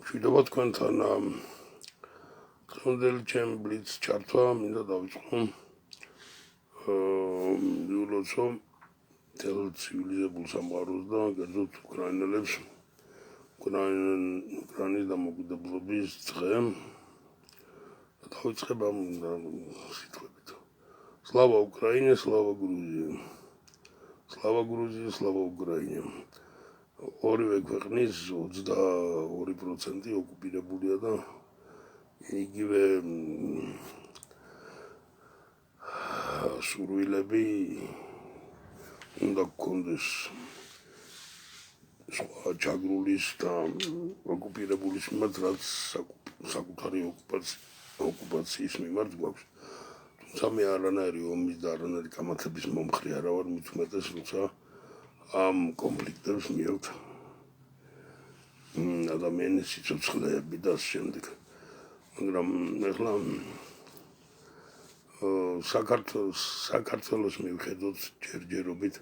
მშვიდობა თქვენთან დღევანდელი ჩემი ბლიც ჩართვა მინდა დავიწყო იულოცო თელ ცივილიზებულ სამყაროს და კერძოდ უკრაინელებს უკრაინის დამოუკიდებლობის დღე დავიწყებ ამ სიტყვებით სლავა უკრაინე სლავა გრუზია სლავა გრუზია სლავა უკრაინე ორივე ქვეყნის 22% ოკუპირებულია და იგივე სურვილები უნდა გქონდეს სხვა ჩაგრულის და ოკუპირებულის მიმართ, რაც საკუთარი ოკუპაციის მიმართ გვაქვს. თუმცა მე არანაირი ომის და არანაირი კამათების მომხრე არა ვარ, მით უმეტეს, როცა ამ კონფლიქტებს მიაქვთ ადამიანის სიცოცხლეები და შემდეგ. მაგრამ ეხლა საქართველოს მივხედოთ ჯერჯერობით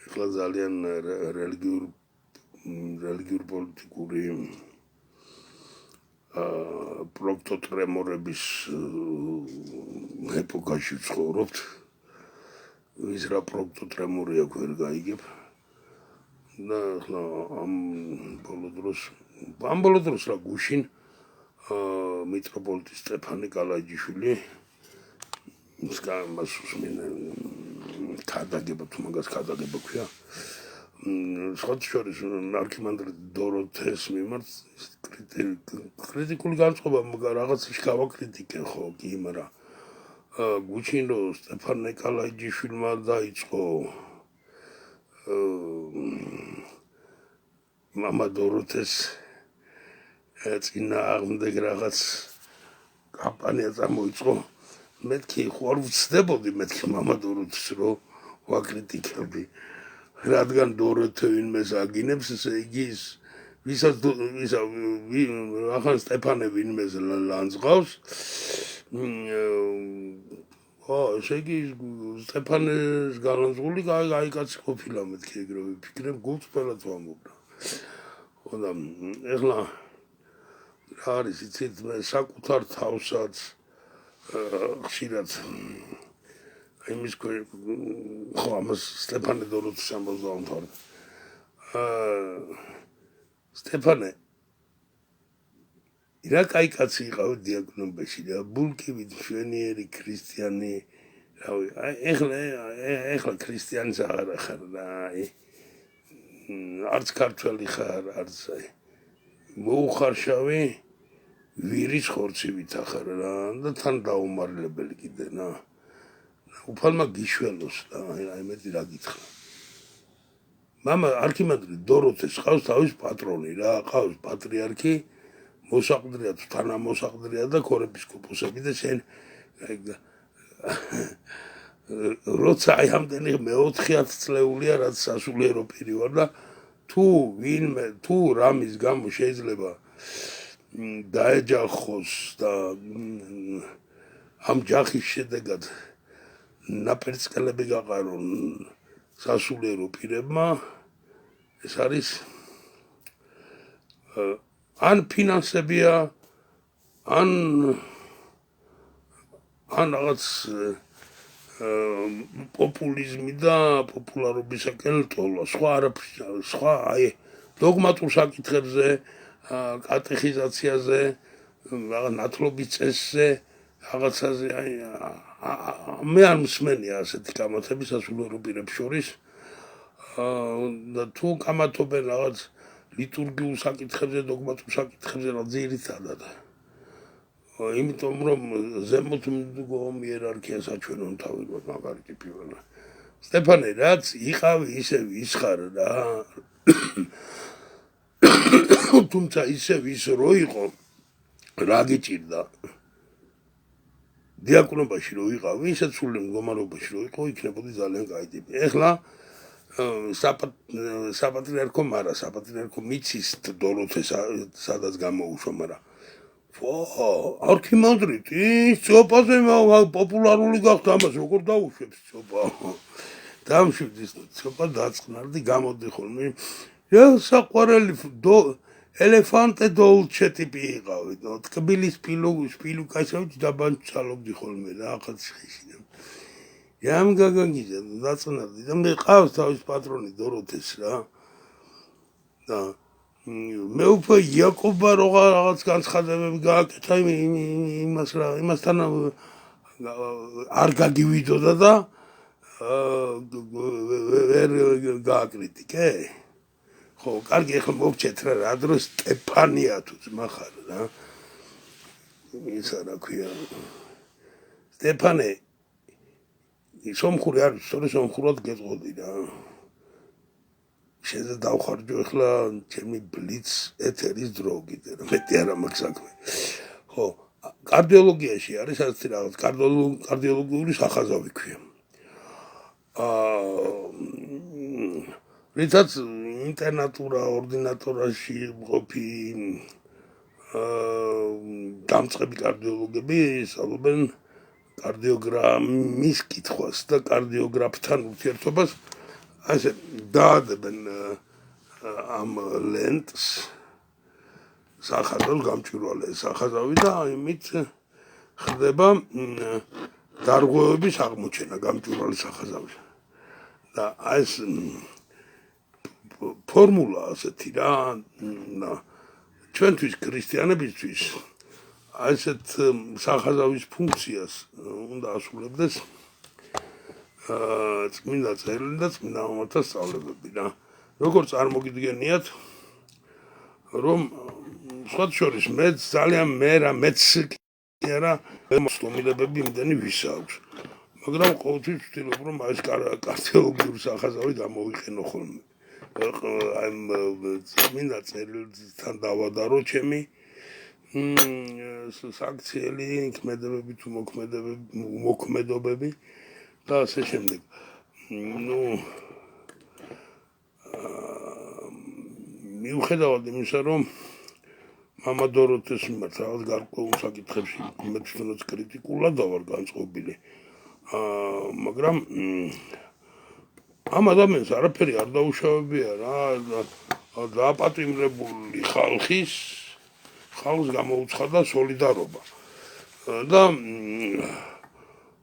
ეხლა ძალიან რელიგიურ პოლიტიკური პროქტოტრემორების ეპოქაში ვცხოვრობთ. ვის რა პროქტოტრემორი აქვს ვერ გაიგებ და ახლა ამ ბოლო დროს რა გუშინ მიტროპოლიტი სტეფანე კალაიჯიშვილი მას უსმენენ ქადაგება თუ მაგას ქადაგება ქვია სხვათა შორის არქიმანდრიტ დოროთეს მიმართ კრიტიკული განწყობა რაღაცაში გავაკრიტიკე ხო კი მაგრამ გუჩინ რომ სტეფანე კალაიჯიშვილმა დაიწყო მამა დოროთეს წინააღმდეგ რაღაც კამპანია წამოიწყო მეთქი ხوار ვწდებოდი მეთქი მამა დოროთეს რომ ვაკრიტიკებდი რადგან დოროთე ვინმეს აგინებს ესე იგი ვისაც ახალ სტეფანე ვინმეს ლანძღავს ესე იგი სტეფანეს გალანძღული აი კაცი ყოფილა მეთქი ეგრე ვიფიქრებ გულწრფელად ვამბობ და ეხლა რა არის იცით მე საკუთარ თავსაც ხშირად იმის ხო ამას სტეფანე დოროთეს ამბავს დავამთავრებ სტეფანე რა კაი კაცი იყავი დიაკვნობაში და ბულკივით მშვენიერი ქრისტიანი რავი ეხლა ქრისტიანიც აღარ ხარ და არც ქართველი ხარ არც მოუხარშავი ვირის ხორცივით ახარ რა და თან დაუმარლებელი კიდე რა უფალმა გიშველოს და აი მეტი რა გითხრა მამა არქიმანდრიტ დოროთეს ყავს თავის პატრონი რა ყავს პატრიარქი მოსაყდრია თუ თანამოსაყდრია და ქორეპისკოპოსები და შენ როცა აი ამდენი მე-4 წლეულია რაც სასულიერო პირი ვარ და თუ რამის გამო შეიძლება დაეჯახოს და ამ ჯახის შედეგად ნაპერწკალები გაყარონ სასულიერო პირებმა ეს არის ან ფინანსებია ან რაღაც პოპულიზმი და პოპულარობისაკენ ტოლა სხვა აი დოგმატურ საკითხებზე კატეხიზაციაზე რაღაც ნათლობის წესზე რაღაცაზე აი მე არ მსმენია ასეთი კამათები სასულიერო პირებს შორის და თუ კამათობენ რაღაც ლიტურგიულ საკითხებზე დოგმატურ საკითხებზე რა ძირითადად იმიტომ რომ ზემოთ მდგომ იერარქია საჩვენონ თავი მაგარი ტიპი ვარ სტეფანე რაც იყავი ისევ ისხარ რა თუმცა ისევ ის რო იყო რა გიჭირდა დიაკვნობაში რო იყავი ისე სულ მდგომარეობაში რო იყო იქნებოდი ძალიან კაი ტიპი ეხლა საპატრიარქო მიცის დოროთეს სადაც გამოუშვა მაგრამ არქიმანდრიტი სოფაზე პოპულარული გახდა ამას როგორ დაუშვებს სოფა დამშვიდის სოფა დაწყნარდი გამოდი ხოლმე რა საყვარელი ელეფანტე დოლჩე ტიპი იყავი და თბილის სპილუ კაცავით დაბანცალობდი ხოლმე რაღაც ხეში Iam gagangija, დაწნარდი და მე ყავს თავის პატრონი დოროთეს რა. და მე უკვე იაკობა რაღაც განცხადებები გააკეთა იმასთან არ გაგივიდოდა და ვერ გააკრიტიკე. ხო, კარგი ახლა მოვჭეთ რა დროს სტეფანია თუ ძმა ხარ რა. ისა რა ქვია. სტეფანე სომხური არის, სწორედ სომხურად გეტყოდი რა. შეიძლება დავხარჯო ახლა ჩემი ბლიც ეთერის დრო კიდე რა, მეტი არა მაქვს საქმე. ხო, კარდიოლოგიაში არის ასეთი რაღაც, კარდიოლოგიური სახაზავი ქვია. რითაც ინტერნატურა, ორდინატორაში მყოფი დამწყები კარდიოლოგები სწავლობენ კარდიოგრამის კითხვას და კარდიოგრაფთან ურთიერთობას ასე დაადებენ ამ ლენტს სახაზავს გამჭვირვალე სახაზავი და იმით ხდება დარღვევების აღმოჩენა გამჭვირვალე სახაზავი და ეს ფორმულა ასეთი რა ჩვენთვის ქრისტიანებისთვის ასეთ სახაზავის ფუნქციას უნდა ასრულებდეს წმინდა წერილი და წმინდა მამათა სწავლებები რა. როგორც წარმოგიდგენიათ, რომ სხვა შორის მე ძალიან მეც კი არა მოსლომილებები იმდენი ვისაუბრ. მაგრამ ყოველთვის ვთვლი რომ ეს კარდიოლოგიური სახაზავი გამოვიყენო ხოლმე. ამ წმინდა წერილთან დავადარო ჩემი სანქციელი ქმედებები თუ მოქმედობები და ასე შემდეგ. ნუ მიუხედავად იმისა, რომ მამა დოროთეს მიმართ რაღაც გარკვეულ საკითხებში მე თვითონაც კრიტიკულად ვარ განწყობილი. მაგრამ ამ ადამიანს არაფერი არ დაუშავებია რა, დააპატიმრებული ხალხს გამოუცხადა სოლიდარობა. და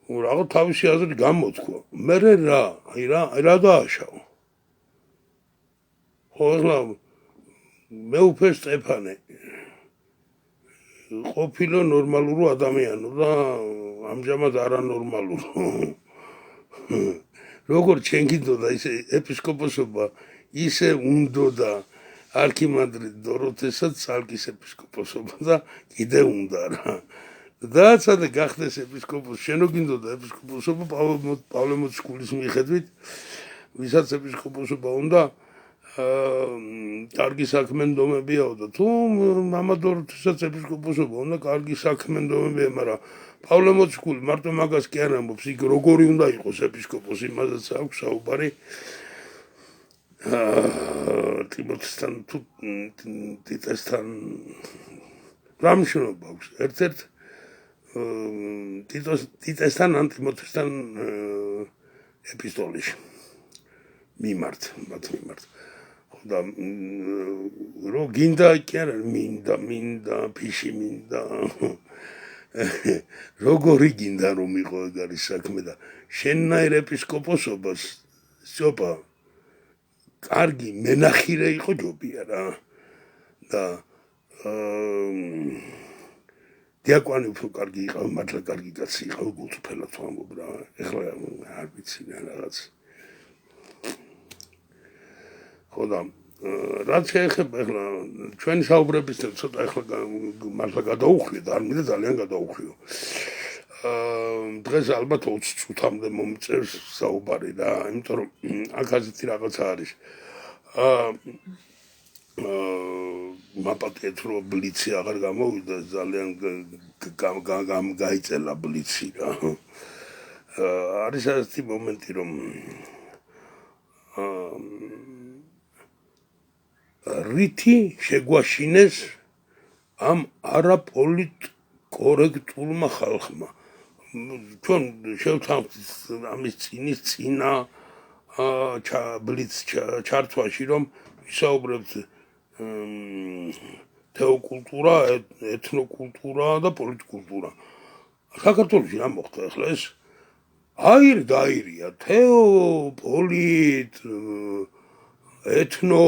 რაღაც თავისი აზრი გამოთქვა. მე რა დააშავა. ხო, მე უფე სტეფანე ყოფილა ნორმალური ადამიანო და ამჟამად არანორმალური. როგორ ჩვენ გინდოდა ისე ეპისკოპოსობა, ისე უნდოდა არქიმანდრიტ დოროთესაც ცალკის ეპისკოპოსობა და კიდე უნდა რა. დააცადე გახდეს ეპისკოპოსი, შენო გინდოდა ეპისკოპოსობა პავლე მოციქულის მიხედვით, ვისაც ეპისკოპოსობა უნდა კარგი საქმენდომებიაო და თუ მამა დოროთესაც ეპისკოპოსობა უნდა კარგი საქმენდომებია, მაგრამ პავლე მოციქული მარტო მაგას კი არ ამბობს, იქ როგორი უნდა იყოს ეპისკოპოსი, იმასაც აქვს საუბარი. ტიმოთესთან თუ ტიტესთან რა მნიშვნელობა აქვს? ერთ-ერთ ტიტესთან ან ტიმოთესთან ეპისტოლეში მიმართ. და რო გინდა კი არა მინდა ფიში მინდა როგორი გინდა რომ იყო ეგ არის საქმე და შენნაირ ეპისკოპოსობას სიოპა კარგი მენახირე იყო ჯობია რა და დიაკვანი უფრო კარგი იყო მართლა კარგი კაცი იყო გულწრფელად ვამბობ რა ეხლა არ ვიცი რაღაც ხო და რაც შეეხება ახლა ჩვენი საუბრებისთან ცოტა ახლა მართლა გადაუხვიო და არ მინდა ძალიან გადაუხვიო. დღეს ალბათ 20 წუთამდე მომწერს საუბარი რა, იმიტომ რომ აქ ასეთი რაღაცა არის. მაპატიეთ რომ ბლიცი აღარ გამოვიდა, ძალიან გაიწელა ბლიცი რა. არის ასეთი მომენტი რომ რითი შეგვაშინეს ამ არაპოლიტკორექტულმა ხალხმა. ჩვენ შევთანხმდით ამის წინა ბლიც ჩართვაში, რომ ვისაუბრებთ თეოკულტურა, ეთნოკულტურა და პოლიტკულტურა. საქართველოში რა მოხდა ახლა ეს? დაირია თეო, პოლიტ, ეთნო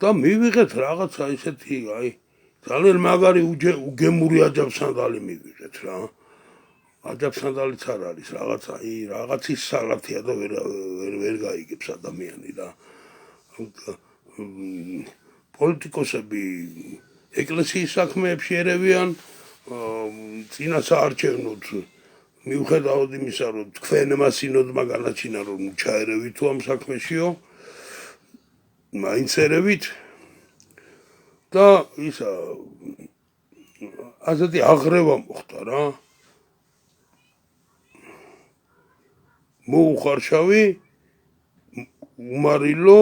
და მივიღეთ რაღაცა ისეთი, ძალიან მაგარი უგემური აჯანყსანდალი მივიღეთ რა. აჯანყსანდალიც არ არის რაღაცა, რაღაცის სალათია და ვერ გაიგებს ადამიანი რა. პოლიტიკოსები ეკლესიის საქმეებში ერევიან, წინა საარჩევნოდ მიუხედავად იმისა, რომ თქვენმა სინოდმა განაჩინა, რომ ჩაერევით თუ ამ საქმეშიო, მაინც ერევით და ისა ასეთი აღრევა მოხდა რა. მოუხარშავი უმარილო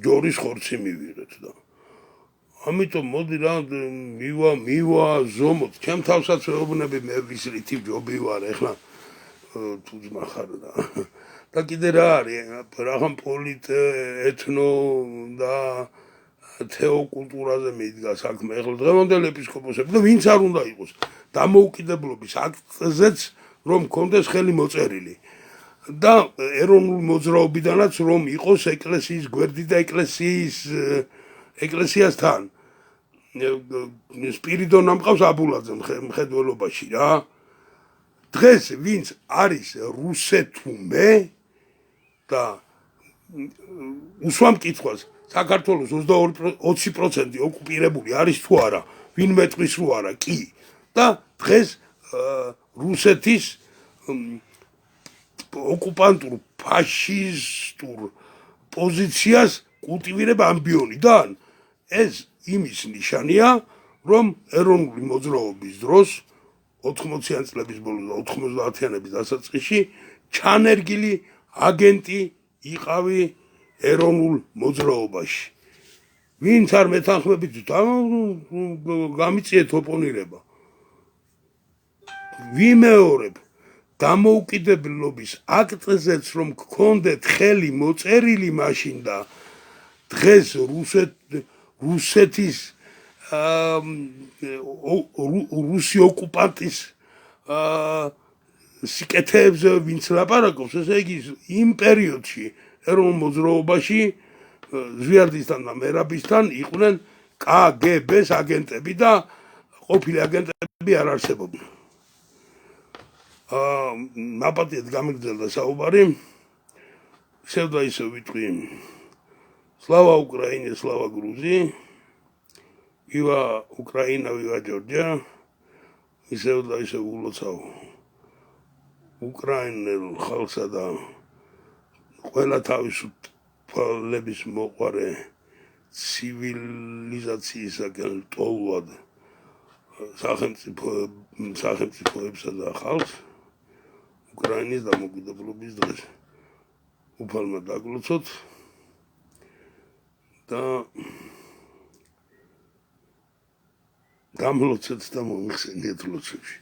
ჯორის ხორცი მივიღეთ და ამიტომ მოდი რა მივა ზომოთ ჩემ თავსაც ვეუბნები მე ვის რითი ჯობი ვარ ეხლა თუ ძმახარ და კიდე რა არის რაღაც პოლიტ ეთნო და თეოკულტურაზე მიდგა საქმე ეხლა დღევანდელი ეპისკოპოსები და ვინც არ უნდა იყოს დამოუკიდებლობის აქტზეც რომ კონდეს ხელი მოწერილი და ეროვნული მოძრაობიდანაც რომ იყოს ეკლესიის გვერდი და ეკლესიასთან სპირიდონ ამყავს აბულაძე მხედველობაში რა დღეს ვინც არის რუსეთუმე და უსვამ კითხვას საქართველოს 20% ოკუპირებული არის თუ არა ვინმე ტყვის რო არა კი და დღეს რუსეთის ოკუპანტურ ფაშისტურ პოზიციას კულტივირება ამბიონიდან ეს იმის ნიშანია რომ ეროვნული მოძრაობის დროს 80-იან წლების ბოლოს და 90-იანების დასაწყისში ჩანერგილი აგენტი იყავი ეროვნულ მოძრაობაში ვინც არ მეთანხმებით გამიწიეთ ოპონირება ვიმეორებ დამოუკიდებლობის აქტზეც რომ გქონდეთ ხელი მოწერილი მაშინ და დღეს რუსეთის რუსი ოკუპანტის სიკეთეებზე ვინც ლაპარაკობს ესე იგი იმ პერიოდში ეროვნულ მოძრაობაში ზვიარდისთან და მერაბისთან იყვნენ KGB-ს აგენტები და ყოფილი აგენტები არ არსებობდნენ მაპატიეთ გამიგრძელდა საუბარი ისევ და ისევ ვიტყვი სლავა უკრაინე სლავა გრუზი ვივა უკრაინა ვივა ჯორჯია ისევ და ისევ ულოცავ უკრაინელ ხალხსა და ყველა თავისუფლების მოყვარე ცივილიზაციისაგან ტოლვად სახელმწიფოებსა და ხალხს უკრაინის დამოუკიდებლობის დღეს უფალმა დაგლოცოთ და გამლოცეთ და მომიხსენიეთ ლოცვებში